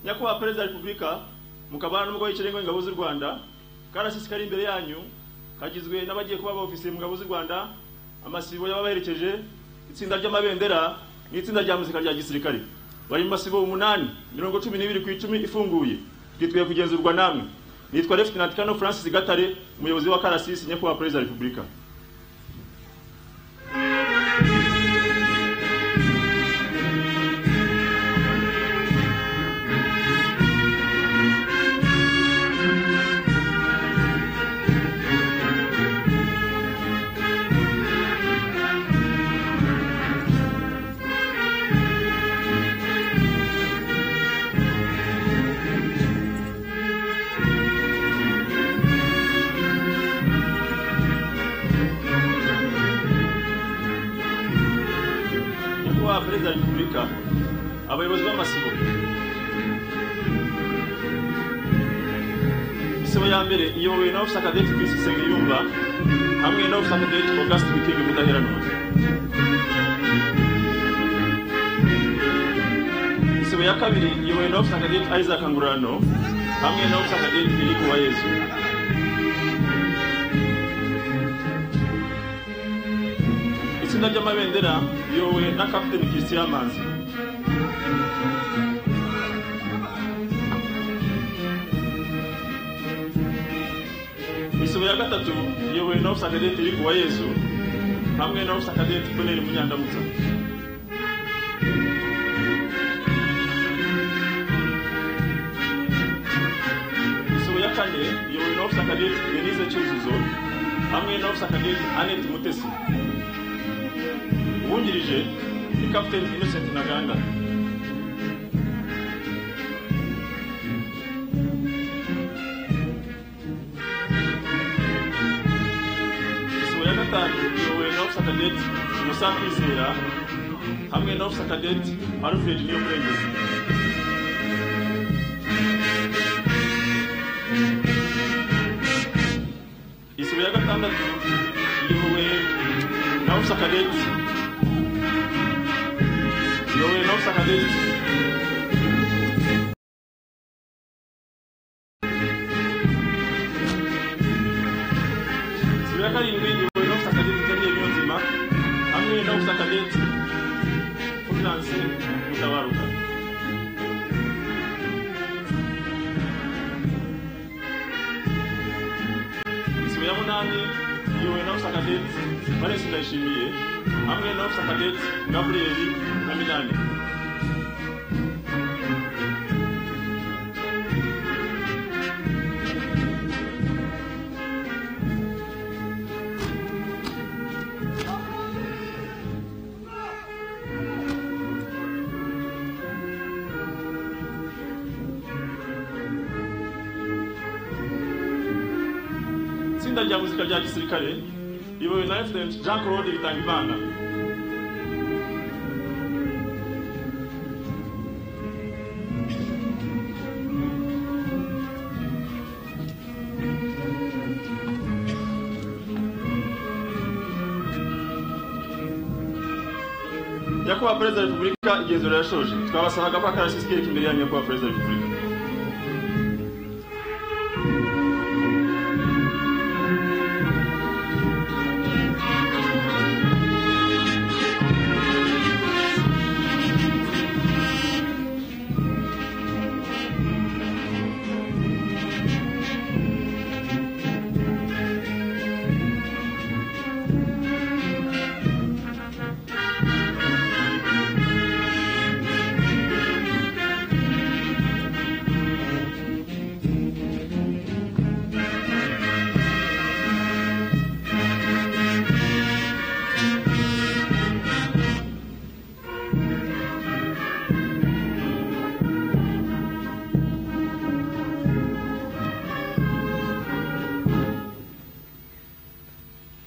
Nyakubahwa Perezida wa Repubulika, mukabana n'umugabo w'ikirenga w'ingabo z'u Rwanda, karasisi kari imbere yanyu kagizwe n'abagiye kuba abofisiye mu ngabo z'u Rwanda, amasibo y'abaherekeje, itsinda ry'amabendera n'itsinda rya muzika rya gisirikare. Bari mu masibo 8, 12 ku 10 ifunguye. Twitwiye kugenzurwa namwe. Nitwa Lieutenant Colonel Francis Gatare, umuyobozi wa karasisi. Nyakubahwa Perezida wa Repubulika. Perezida wa Repubulika, abayobozi b'amasibo. Isibo ya mbere iyobowe na Officer Cadet Chris Sengiyumva hamwe na Officer Cadet August Wikige Mudaheranwa. Isibo ya kabiri iyobowe na Officer Cadet Isaac Ngurano hamwe na Officer Cadet Philippe Uwayezu. Itsinda ry'amabendera iyobowe na Captain Christian Manzi. Isibo ya gatatu iyobowe na Officer Cadet Philippe Uwayezu hamwe na Officer Cadet Boneri Munyandamutsa. Isibo ya kane iyobowe na Officer Cadet Denise Cyuzuzo hamwe na Officer Cadet Annette Mutesi. Uwungirije ni Captain Innocent Ntaganda. Isibo ya gatanu iyobowe na Officer Cadet Innocent Kwizera hamwe na Officer Cadet Alfred Niyomurengezi. Isibo ya gatandatu iyobowe na Officer Cadet Officer Cadet Isibo ya karindwi iyobowe na Officer Cadet Daniel Niyonzima hamwe na Officer Cadet Fulgence Mutabaruka. Isibo ya munani iyobowe na Officer Cadet Valens Ndayishimiye hamwe na Officer Cadet Gabriel Naminani. Itsinda rya muzika rya gisirikare iyobowe na Lieutenant Jean-Claude Bitangimana. Nyakubahwa Perezida wa Repubulika, igenzura yashoje. Twabasabaga ko akarasisi kereka imbere ya Nyakubahwa Perezida wa Repubulika.